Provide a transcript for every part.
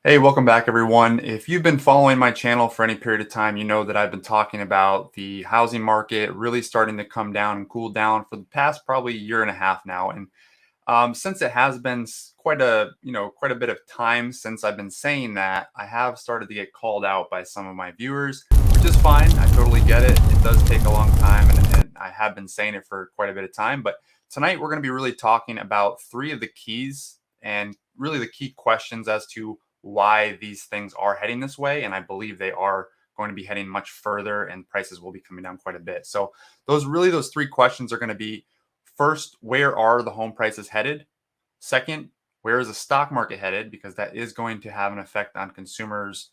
Hey, welcome back, everyone. If you've been following my channel for any period of time, you know that I've been talking about the housing market really starting to come down and cool down for the past probably year and a half now. And since it has been quite a bit of time since I've been saying that, I have started to get called out by some of my viewers, which is fine. I totally get it. It does take a long time, and I have been saying it for quite a bit of time. But tonight we're going to be really talking about three of the keys and really the key questions as to why these things are heading this way. And I believe they are going to be heading much further, and prices will be coming down quite a bit. So those three questions are going to be: first, where are the home prices headed? Second, where is the stock market headed? Because that is going to have an effect on consumers'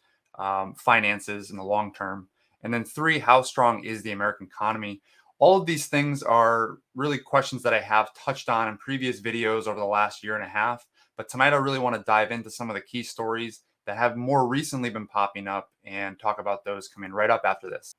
finances in the long term. And then three, how strong is the American economy? All of these things are really questions that I have touched on in previous videos over the last year and a half. But tonight, I really want to dive into some of the key stories that have more recently been popping up and talk about those coming right up after this.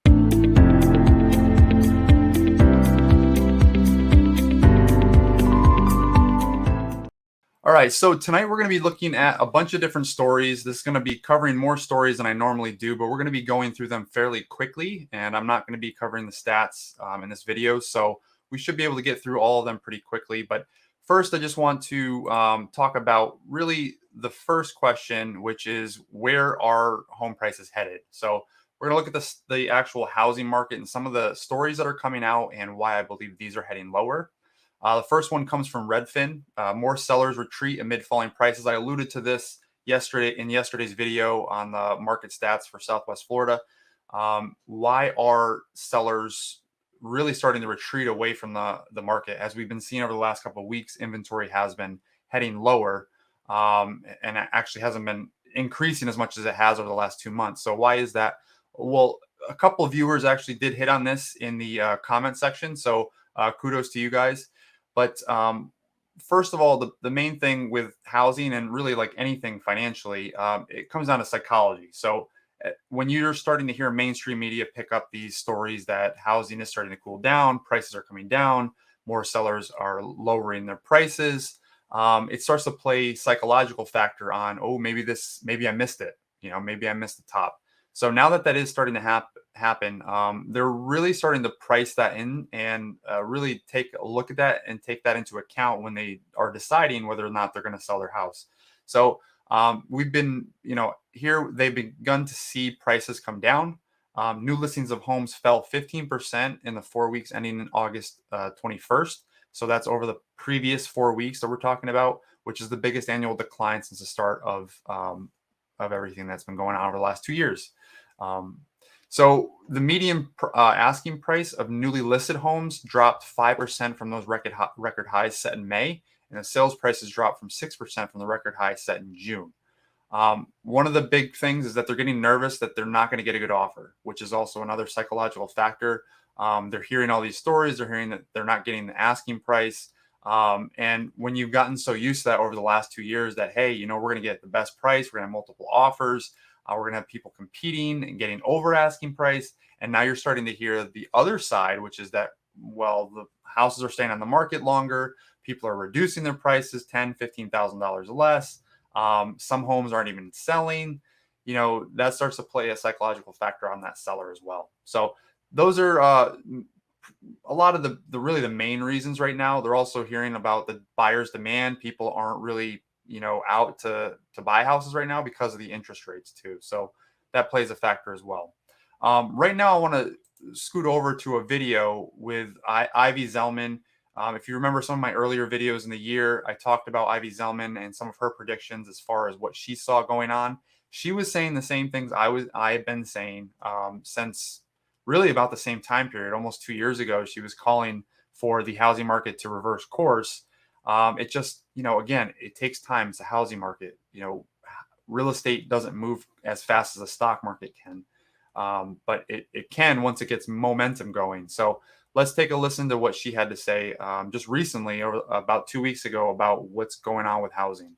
All right, so tonight we're going to be looking at a bunch of different stories. This is going to be covering more stories than I normally do, but we're going to be going through them fairly quickly, and I'm not going to be covering the stats in this video, so we should be able to get through all of them pretty quickly. But first, I just want to talk about really the first question, which is where are home prices headed? So we're going to look at the actual housing market and some of the stories that are coming out and why I believe these are heading lower. The first one comes from Redfin. More sellers retreat amid falling prices. I alluded to this yesterday in yesterday's video on the market stats for Southwest Florida. Why are sellers really starting to retreat away from the market? As we've been seeing over the last couple of weeks, inventory has been heading lower, and it actually hasn't been increasing as much as it has over the last 2 months. So why is that? Well, a couple of viewers actually did hit on this in the comment section. So kudos to you guys. But first of all, the main thing with housing and really like anything financially, it comes down to psychology. So when you're starting to hear mainstream media pick up these stories that housing is starting to cool down, prices are coming down, more sellers are lowering their prices, it starts to play psychological factor on, oh, maybe I missed it. Maybe I missed the top. So now that that is starting to happen, they're really starting to price that in and really take a look at that and take that into account when they are deciding whether or not they're going to sell their house. So we've been, here they've begun to see prices come down. New listings of homes fell 15% in the 4 weeks ending in August 21st. So that's over the previous 4 weeks that we're talking about, which is the biggest annual decline since the start of everything that's been going on over the last 2 years. So the median asking price of newly listed homes dropped 5% from those record highs set in May, and the sales prices dropped from 6% from the record high set in June. One of the big things is that they're getting nervous that they're not going to get a good offer, which is also another psychological factor. They're hearing all these stories. They're hearing that they're not getting the asking price. And when you've gotten so used to that over the last 2 years that, hey, we're going to get the best price, we're going to have multiple offers, we're going to have people competing and getting over asking price. And now you're starting to hear the other side, which is that, well, the houses are staying on the market longer. People are reducing their prices $10,000, $15,000 less. Some homes aren't even selling. That starts to play a psychological factor on that seller as well. So those are a lot of the really the main reasons right now. They're also hearing about the buyer's demand. People aren't really out to buy houses right now because of the interest rates too. So that plays a factor as well. Right now, I want to scoot over to a video with Ivy Zellman. If you remember some of my earlier videos in the year, I talked about Ivy Zellman and some of her predictions as far as what she saw going on. She was saying the same things I've been saying since really about the same time period, almost 2 years ago. She was calling for the housing market to reverse course. It just, again, it takes time. It's a housing market. Real estate doesn't move as fast as the stock market can, but it can once it gets momentum going. So let's take a listen to what she had to say just recently, or about 2 weeks ago, about what's going on with housing.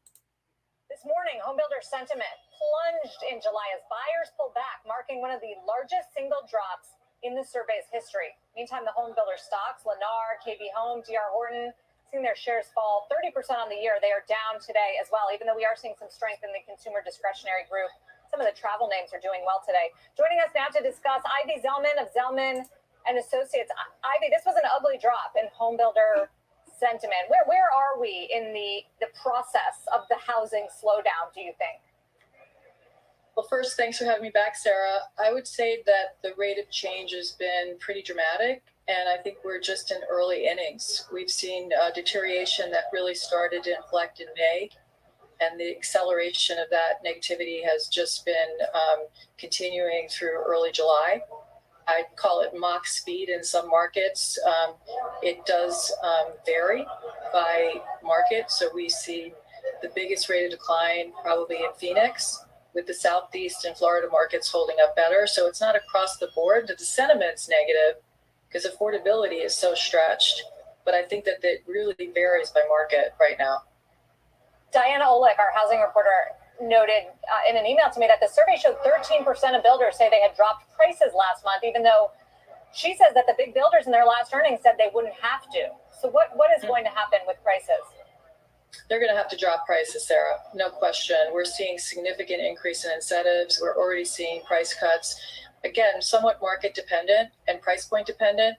This morning, homebuilder sentiment plunged in July as buyers pulled back, marking one of the largest single drops in the survey's history. Meantime, the home builder stocks, Lennar, KB Home, DR Horton, seen their shares fall 30% on the year. They are down today as well, even though we are seeing some strength in the consumer discretionary group. Some of the travel names are doing well today. Joining us now to discuss, Ivy Zelman of Zelman and Associates. Ivy, this was an ugly drop in home builder sentiment. Where are we in the process of the housing slowdown, do you think? Well, first, thanks for having me back, Sarah. I would say that the rate of change has been pretty dramatic, and I think we're just in early innings. We've seen deterioration that really started to inflect in May, and the acceleration of that negativity has just been continuing through early July. I'd call it Mach speed in some markets. It does vary by market. So we see the biggest rate of decline probably in Phoenix, with the Southeast and Florida markets holding up better. So it's not across the board that the sentiment's negative because affordability is so stretched. But I think that it really varies by market right now. Diana Olick, our housing reporter, noted in an email to me that the survey showed 13% of builders say they had dropped prices last month, even though she says that the big builders in their last earnings said they wouldn't have to. So what is going to happen with prices? They're going to have to drop prices, Sarah. No question. We're seeing significant increase in incentives. We're already seeing price cuts. Again, somewhat market dependent and price point dependent.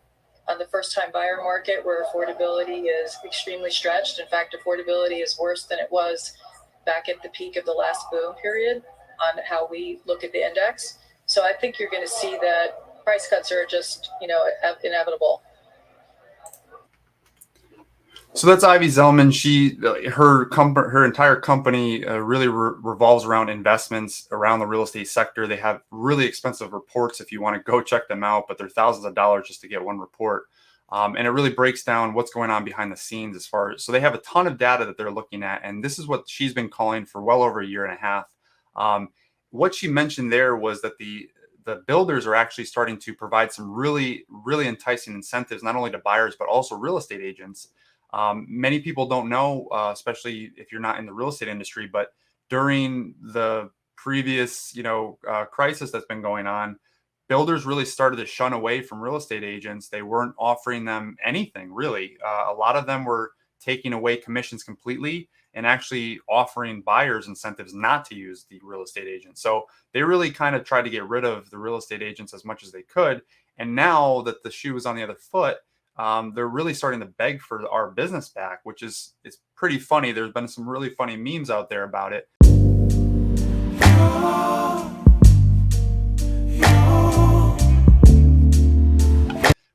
On the first-time buyer market, where affordability is extremely stretched. In fact, affordability is worse than it was back at the peak of the last boom period on how we look at the index. So I think you're going to see that price cuts are just, inevitable. So that's Ivy Zelman. Her entire company really revolves around investments around the real estate sector. They have really expensive reports if you want to go check them out, but they're thousands of dollars just to get one report. And it really breaks down what's going on behind the scenes so they have a ton of data that they're looking at. And this is what she's been calling for well over a year and a half. What she mentioned there was that the builders are actually starting to provide some really, really enticing incentives, not only to buyers, but also real estate agents. Many people don't know, especially if you're not in the real estate industry, but during the previous, crisis that's been going on, builders really started to shun away from real estate agents. They weren't offering them anything, really. A lot of them were taking away commissions completely and actually offering buyers incentives not to use the real estate agent. So they really kind of tried to get rid of the real estate agents as much as they could. And now that the shoe is on the other foot, they're really starting to beg for our business back, which is pretty funny. There's been some really funny memes out there about it.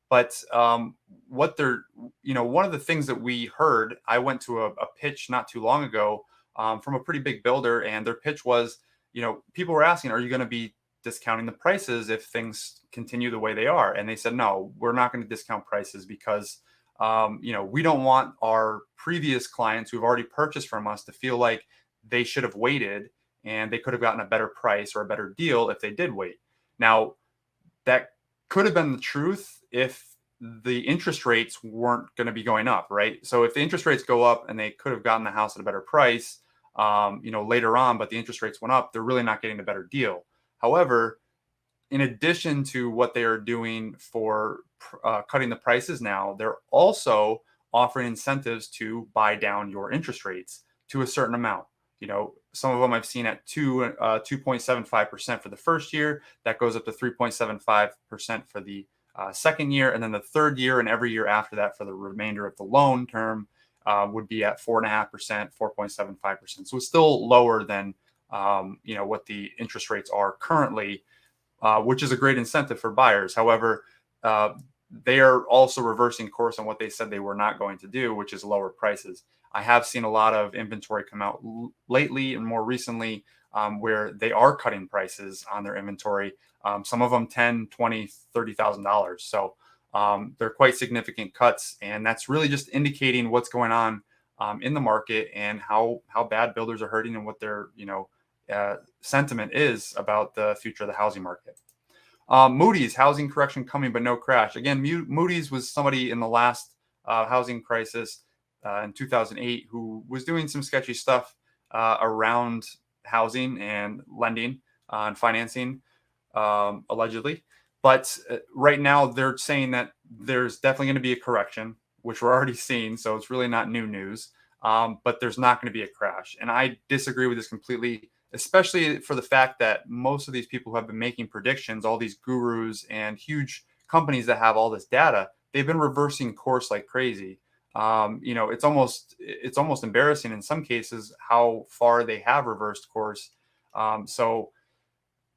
But one of the things that we heard, I went to a pitch not too long ago from a pretty big builder, and their pitch was, people were asking, are you going to be discounting the prices if things continue the way they are? And they said, no, we're not going to discount prices because, we don't want our previous clients who've already purchased from us to feel like they should have waited and they could have gotten a better price or a better deal if they did wait. Now, that could have been the truth if the interest rates weren't going to be going up, right? So if the interest rates go up and they could have gotten the house at a better price, later on, but the interest rates went up, they're really not getting a better deal. However, in addition to what they are doing for cutting the prices now, they're also offering incentives to buy down your interest rates to a certain amount. Some of them I've seen at 2.75% for the first year. That goes up to 3.75% for the second year. And then the third year and every year after that for the remainder of the loan term would be at 4.5%, 4.75%. So it's still lower than what the interest rates are currently, which is a great incentive for buyers. However, they are also reversing course on what they said they were not going to do, which is lower prices. I have seen a lot of inventory come out lately and more recently where they are cutting prices on their inventory. Some of them $10,000, $20,000, $30,000. So they're quite significant cuts, and that's really just indicating what's going on in the market and how bad builders are hurting and what their sentiment is about the future of the housing market. Moody's, housing correction coming but no crash. Again, Moody's was somebody in the last housing crisis in 2008 who was doing some sketchy stuff around housing and lending and financing, allegedly. But right now they're saying that there's definitely going to be a correction. which we're already seeing, so it's really not new news. But there's not going to be a crash. And I disagree with this completely, especially for the fact that most of these people who have been making predictions, all these gurus and huge companies that have all this data, they've been reversing course like crazy. It's almost embarrassing in some cases how far they have reversed course. So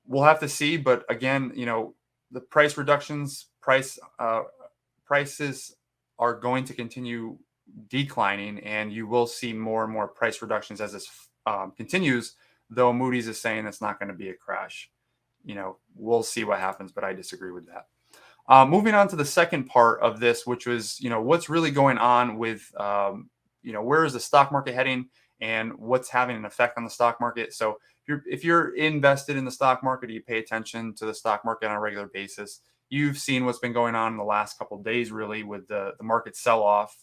we'll have to see. But again, the price reductions, prices are going to continue declining, and you will see more and more price reductions as this continues. Though Moody's is saying it's not going to be a crash. We'll see what happens, but I disagree with that. Moving on to the second part of this, which was, what's really going on with, where is the stock market heading and what's having an effect on the stock market. So if you're invested in the stock market, you pay attention to the stock market on a regular basis. You've seen what's been going on in the last couple of days, really, with the market sell-off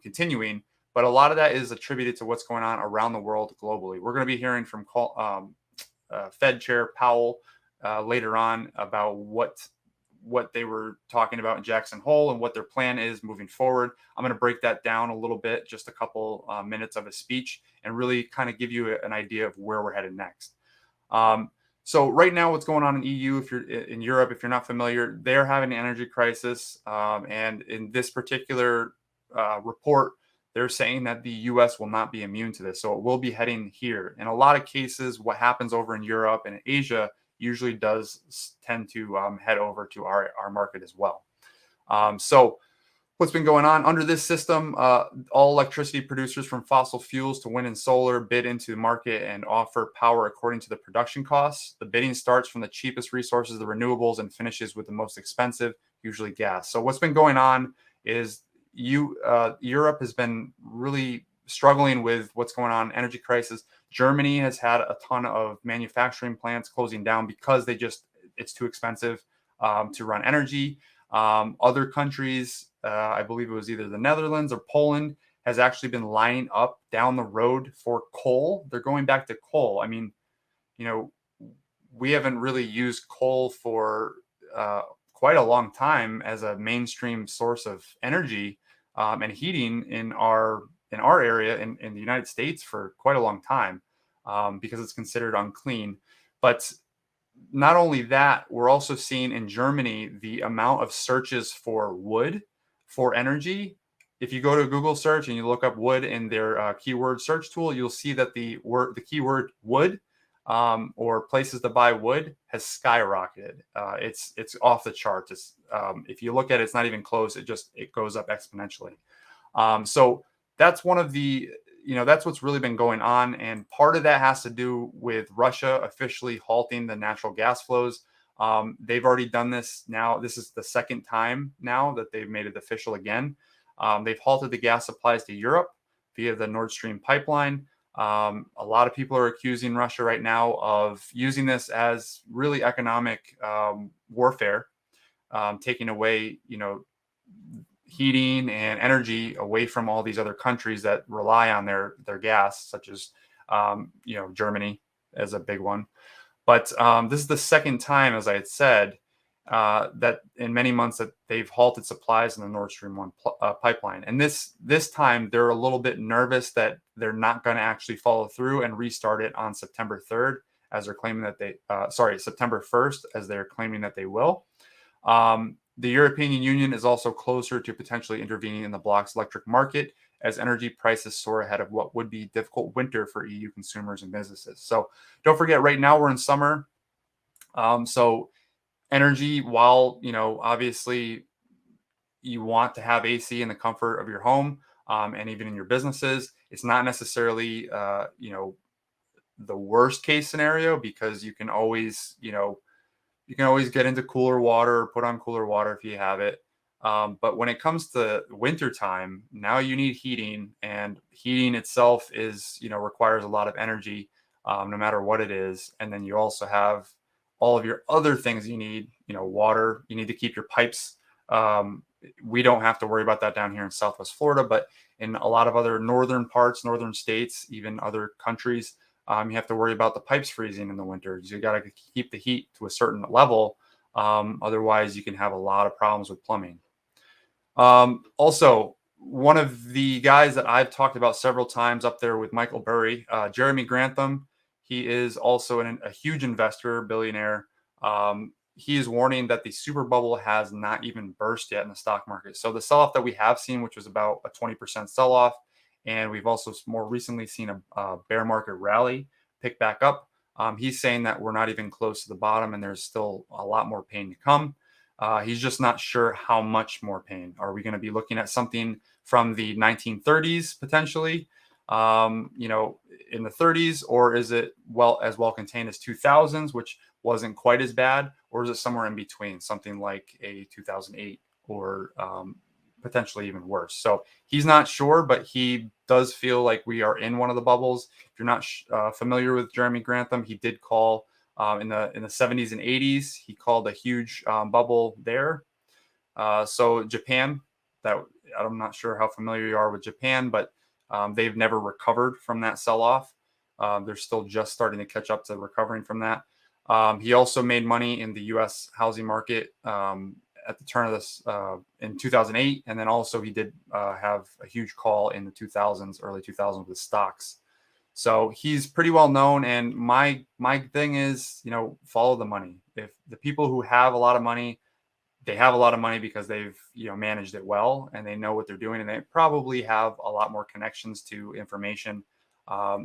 continuing. But a lot of that is attributed to what's going on around the world globally. We're going to be hearing from Fed Chair Powell later on about what they were talking about in Jackson Hole and what their plan is moving forward. I'm going to break that down a little bit, just a couple minutes of his speech, and really kind of give you an idea of where we're headed next. So right now, what's going on in EU, if you're in Europe, if you're not familiar, they're having an energy crisis. And in this particular report, they're saying that the US will not be immune to this. So it will be heading here. In a lot of cases, what happens over in Europe and Asia usually does tend to head over to our market as well. So what's been going on under this system, all electricity producers from fossil fuels to wind and solar bid into the market and offer power according to the production costs. The bidding starts from the cheapest resources, the renewables, and finishes with the most expensive, usually gas. So what's been going on is Europe has been really struggling with what's going on, energy crisis. Germany has had a ton of manufacturing plants closing down because it's too expensive to run energy. Other countries, I believe it was either the Netherlands or Poland, has actually been lining up down the road for coal. They're going back to coal. I mean, we haven't really used coal for quite a long time as a mainstream source of energy and heating in our area in the United States for quite a long time because it's considered unclean. But not only that, we're also seeing in Germany the amount of searches for wood for energy. If you go to a Google search and you look up wood in their keyword search tool, you'll see that the keyword wood or places to buy wood has skyrocketed. It's off the charts. If you look at it, it's not even close. It goes up exponentially. So that's one of the, that's what's really been going on. And part of that has to do with Russia officially halting the natural gas flows. They've already done this now. This is the second time now that they've made it official again. They've halted the gas supplies to Europe via the Nord Stream pipeline. A lot of people are accusing Russia right now of using this as really economic warfare, taking away, heating and energy away from all these other countries that rely on their gas, such as, Germany as a big one. But this is the second time, as I had said, that in many months that they've halted supplies in the Nord Stream 1 pipeline. And this time they're a little bit nervous that they're not going to actually follow through and restart it on September 3rd, as they're claiming that September 1st, as they're claiming that they will. The European Union is also closer to potentially intervening in the bloc's electric market as energy prices soar ahead of what would be a difficult winter for EU consumers and businesses. So don't forget, right now we're in summer. So energy, while, obviously you want to have AC in the comfort of your home and even in your businesses, it's not necessarily, the worst case scenario, because you can always, get into cooler water, put on cooler water if you have it. But when it comes to winter time, now you need heating, and heating itself requires a lot of energy, no matter what it is. And then you also have all of your other things you need, water. You need to keep your pipes. We don't have to worry about that down here in Southwest Florida, but in a lot of other northern states, even other countries, you have to worry about the pipes freezing in the winter. So you got to keep the heat to a certain level. Otherwise, you can have a lot of problems with plumbing. Also, one of the guys that I've talked about several times up there with Michael Burry, Jeremy Grantham. He is also a huge investor, billionaire. He is warning that the super bubble has not even burst yet in the stock market. So the sell-off that we have seen, which was about a 20% sell-off, and we've also more recently seen a bear market rally pick back up. He's saying that we're not even close to the bottom and there's still a lot more pain to come. He's just not sure how much more pain. Are we going to be looking at something from the 1930s potentially, in the 30s, or is it as well contained as 2000s, which wasn't quite as bad, or is it somewhere in between, something like a 2008 or potentially even worse? So he's not sure, but he does feel like we are in one of the bubbles. If you're not familiar with Jeremy Grantham, he did call in the 70s and 80s. He called a huge bubble there. So Japan, that I'm not sure how familiar you are with Japan, but they've never recovered from that sell-off. They're still just starting to catch up to recovering from that. He also made money in the U.S. housing market at the turn of this in 2008, and then also he did have a huge call in the 2000s, early 2000s with stocks. So he's pretty well known. And my thing is, follow the money. If the people who have a lot of money, they have a lot of money because they've managed it well and they know what they're doing, and they probably have a lot more connections to information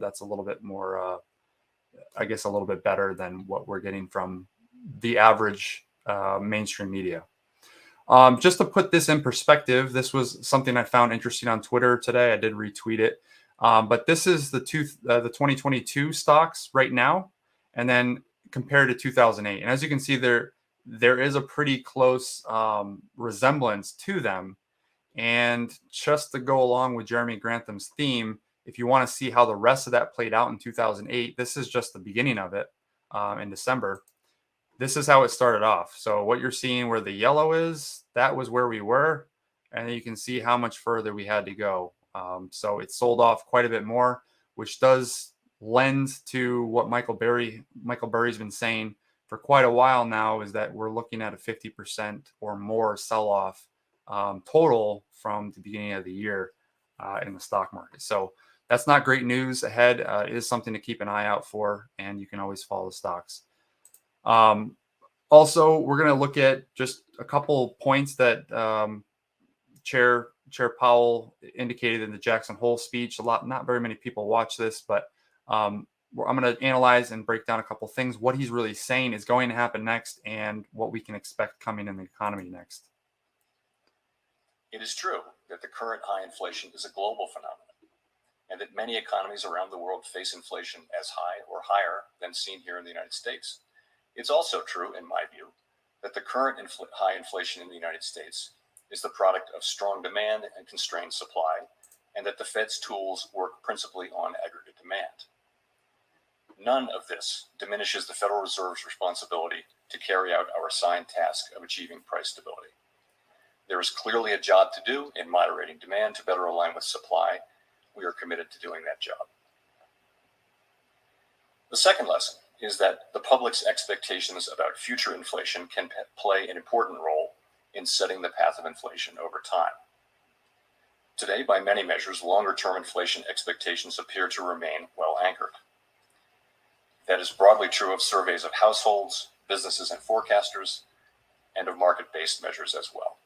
that's a little bit more, I guess, a little bit better than what we're getting from the average mainstream media. Just to put this in perspective, this was something I found interesting on Twitter today. I did retweet it. But this is the 2022 stocks right now, and then compared to 2008. And as you can see, there is a pretty close resemblance to them. And just to go along with Jeremy Grantham's theme, if you want to see how the rest of that played out in 2008, this is just the beginning of it in December. This is how it started off. So what you're seeing where the yellow is, that was where we were. And you can see how much further we had to go. So it sold off quite a bit more, which does lend to what Michael Burry's been saying for quite a while now, is that we're looking at a 50% or more sell-off total from the beginning of the year in the stock market. So that's not great news ahead. It is something to keep an eye out for, and you can always follow stocks. Also, we're going to look at just a couple points that Chair Powell indicated in the Jackson Hole speech. Not very many people watch this, but I'm going to analyze and break down a couple things, what he's really saying is going to happen next, and what we can expect coming in the economy next. It is true that the current high inflation is a global phenomenon, and that many economies around the world face inflation as high or higher than seen here in the United States. It's also true, in my view, that the current high inflation in the United States is the product of strong demand and constrained supply, and that the Fed's tools work principally on aggregate demand. None of this diminishes the Federal Reserve's responsibility to carry out our assigned task of achieving price stability. There is clearly a job to do in moderating demand to better align with supply. We are committed to doing that job. The second lesson is that the public's expectations about future inflation can play an important role in setting the path of inflation over time. Today, by many measures, longer-term inflation expectations appear to remain well anchored. That is broadly true of surveys of households, businesses, and forecasters, and of market-based measures as well.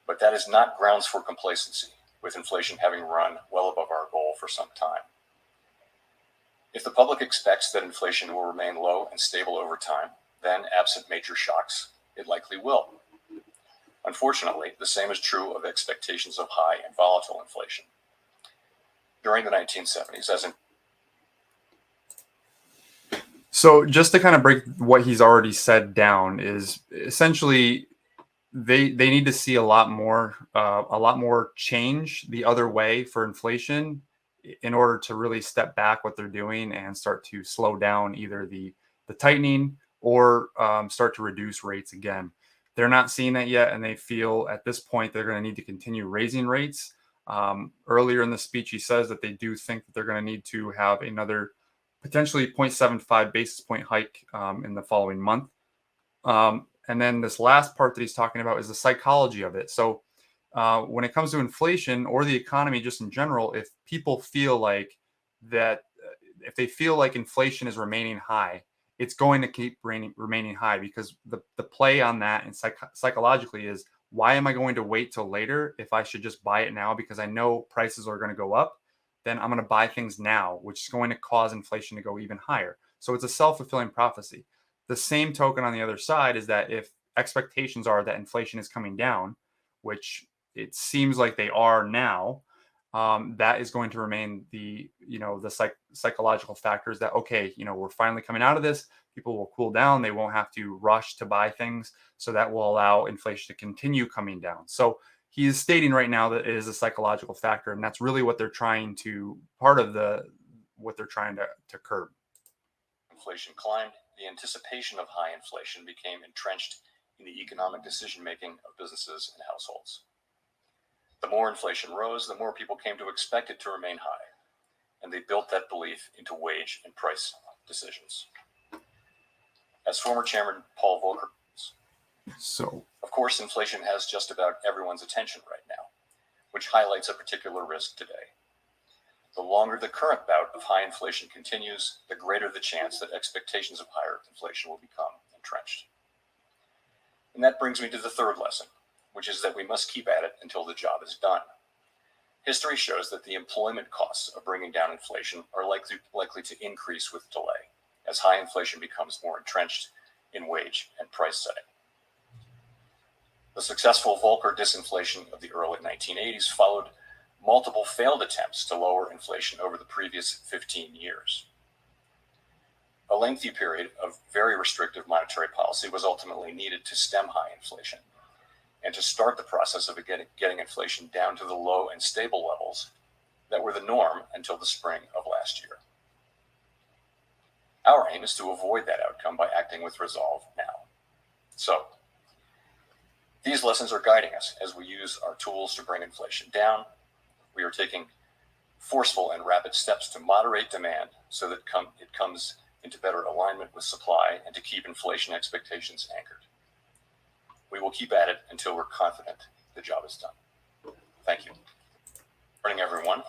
But that is not grounds for complacency, with inflation having run well above our goal for some time. If the public expects that inflation will remain low and stable over time, then, absent major shocks, it likely will. Unfortunately, the same is true of expectations of high and volatile inflation. During the 1970s, So just to kind of break what he's already said down, is essentially they need to see a lot more change the other way for inflation in order to really step back what they're doing and start to slow down either the tightening or start to reduce rates again. They're not seeing that yet, and they feel at this point they're going to need to continue raising rates. Earlier in the speech, he says that they do think that they're going to need to have another potentially 0.75 basis point hike in the following month. And then this last part that he's talking about is the psychology of it. So when it comes to inflation or the economy just in general, if people feel like that, if they feel like inflation is remaining high, it's going to keep remaining high, because the play on that and psychologically is, why am I going to wait till later if I should just buy it now because I know prices are going to go up? Then I'm going to buy things now, which is going to cause inflation to go even higher. So it's a self-fulfilling prophecy. The same token on the other side is that if expectations are that inflation is coming down, which it seems like they are now, that is going to remain the, the psychological factors that, okay, we're finally coming out of this. People will cool down. They won't have to rush to buy things. So that will allow inflation to continue coming down. So he is stating right now that it is a psychological factor, and that's really what they're trying to, what they're trying to curb. Inflation climbed. The anticipation of high inflation became entrenched in the economic decision-making of businesses and households. The more inflation rose, the more people came to expect it to remain high, and they built that belief into wage and price decisions. As former Chairman Paul Volcker, of course, inflation has just about everyone's attention right now, which highlights a particular risk today. The longer the current bout of high inflation continues, the greater the chance that expectations of higher inflation will become entrenched. And that brings me to the third lesson, which is that we must keep at it until the job is done. History shows that the employment costs of bringing down inflation are likely to increase with delay, as high inflation becomes more entrenched in wage and price setting. The successful Volcker disinflation of the early 1980s followed multiple failed attempts to lower inflation over the previous 15 years. A lengthy period of very restrictive monetary policy was ultimately needed to stem high inflation and to start the process of getting inflation down to the low and stable levels that were the norm until the spring of last year. Our aim is to avoid that outcome by acting with resolve now. So, these lessons are guiding us as we use our tools to bring inflation down. We are taking forceful and rapid steps to moderate demand so that it comes into better alignment with supply and to keep inflation expectations anchored. We will keep at it until we're confident the job is done. Thank you. Good morning, everyone.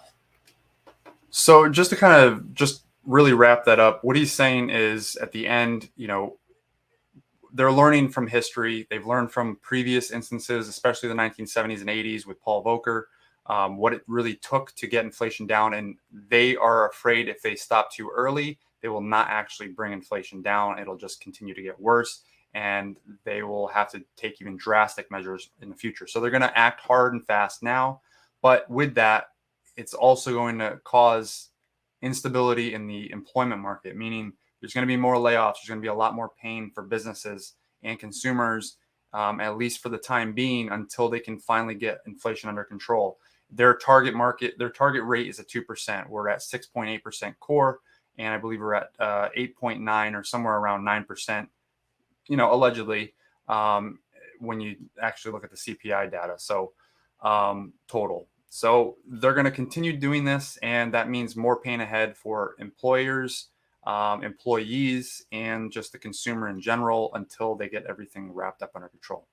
So just to kind of just really wrap that up, what he's saying is at the end, they're learning from history. They've learned from previous instances, especially the 1970s and 80s with Paul Volcker, what it really took to get inflation down. And they are afraid if they stop too early, they will not actually bring inflation down. It'll just continue to get worse, and they will have to take even drastic measures in the future. So they're going to act hard and fast now. But with that, it's also going to cause instability in the employment market, meaning there's going to be more layoffs. There's going to be a lot more pain for businesses and consumers, at least for the time being, until they can finally get inflation under control. Their target rate is at 2%. We're at 6.8% core, and I believe we're at 8.9 or somewhere around 9%, allegedly, when you actually look at the CPI data. So total. So they're going to continue doing this, and that means more pain ahead for employers, employees, and just the consumer in general until they get everything wrapped up under control.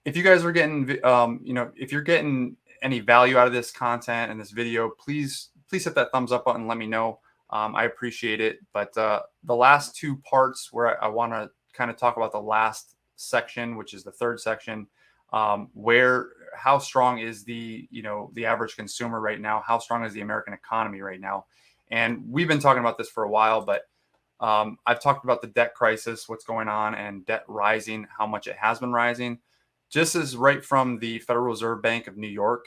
If you guys are getting, if you're getting any value out of this content and this video, please hit that thumbs up button and let me know. I appreciate it. But the last two parts where I want to kind of talk about the last section, which is the third section, how strong is the average consumer right now? How strong is the American economy right now? And we've been talking about this for a while, but I've talked about the debt crisis, what's going on, and debt rising, how much it has been rising. Just as right from the Federal Reserve Bank of New York,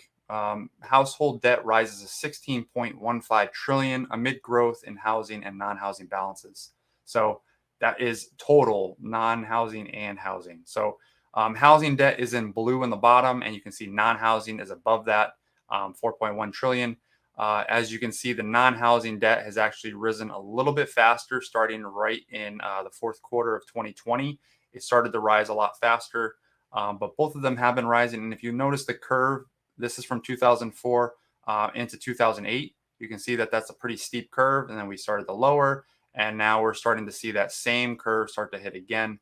household debt rises to 16.15 trillion amid growth in housing and non-housing balances. So that is total non-housing and housing. So housing debt is in blue in the bottom, and you can see non-housing is above that, 4.1 trillion. As you can see, the non-housing debt has actually risen a little bit faster, starting right in the fourth quarter of 2020. It started to rise a lot faster, but both of them have been rising. And if you notice the curve, this is from 2004 into 2008. You can see that that's a pretty steep curve, and then we started to lower, and now we're starting to see that same curve start to hit again.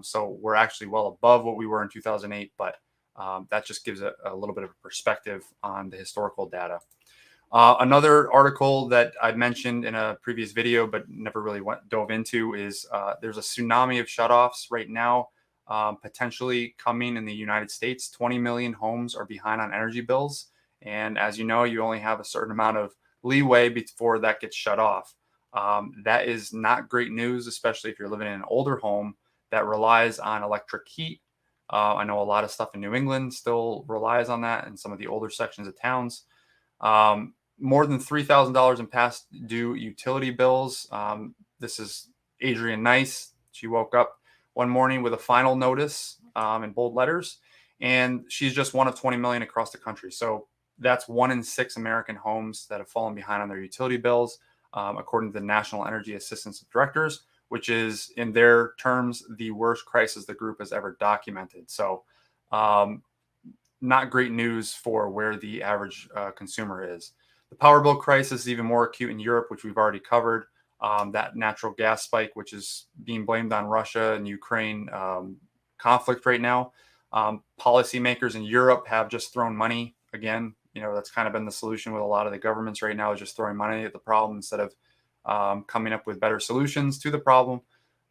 So we're actually well above what we were in 2008, but That just gives a little bit of a perspective on the historical data. Another article that I mentioned in a previous video but never really dove into is there's a tsunami of shutoffs right now, potentially coming in the United States. 20 million homes are behind on energy bills. And as you know, you only have a certain amount of leeway before that gets shut off. That is not great news, especially if you're living in an older home that relies on electric heat. I know a lot of stuff in New England still relies on that in some of the older sections of towns. More than $3,000 in past due utility bills. This is Adrienne Nice. She woke up one morning with a final notice in bold letters, and she's just one of 20 million across the country. So that's 1 in 6 American homes that have fallen behind on their utility bills, according to the National Energy Assistance Directors, which is, in their terms, the worst crisis the group has ever documented. So not great news for where the average consumer is. The power bill crisis is even more acute in Europe, which we've already covered. That natural gas spike, which is being blamed on Russia and Ukraine conflict right now. Policymakers in Europe have just thrown money again. That's kind of been the solution with a lot of the governments right now, is just throwing money at the problem instead of coming up with better solutions to the problem.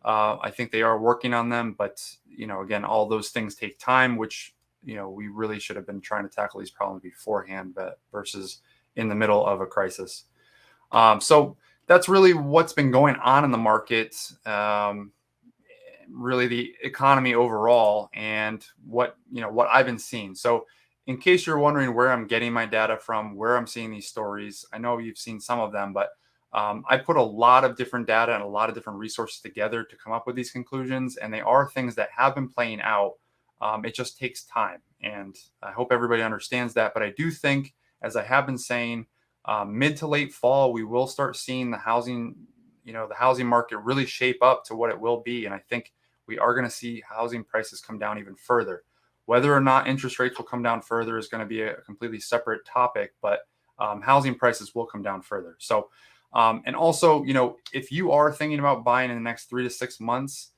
I think they are working on them, but again, all those things take time, which we really should have been trying to tackle these problems beforehand, but versus in the middle of a crisis. So that's really what's been going on in the market, really the economy overall, and what I've been seeing. So in case you're wondering where I'm getting my data from, where I'm seeing these stories, I know you've seen some of them, but I put a lot of different data and a lot of different resources together to come up with these conclusions, and they are things that have been playing out. It just takes time, and I hope everybody understands that. But I do think, as I have been saying, mid to late fall, we will start seeing the housing market really shape up to what it will be. And I think we are going to see housing prices come down even further. Whether or not interest rates will come down further is going to be a completely separate topic, but housing prices will come down further. So, and also, if you are thinking about buying in the next 3 to 6 months,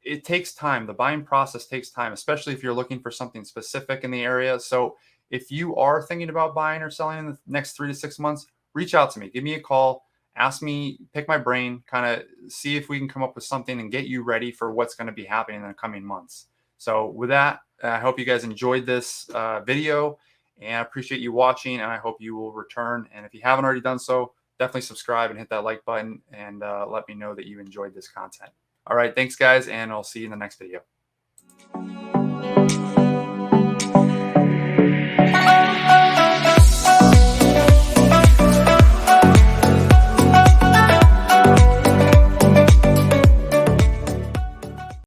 it takes time. The buying process takes time, especially if you're looking for something specific in the area. So if you are thinking about buying or selling in the next 3 to 6 months, reach out to me, give me a call, ask me, pick my brain, kind of see if we can come up with something and get you ready for what's going to be happening in the coming months. So with that, I hope you guys enjoyed this video, and I appreciate you watching, and I hope you will return. And if you haven't already done so, definitely subscribe and hit that like button, and let me know that you enjoyed this content. All right, thanks guys, and I'll see you in the next video.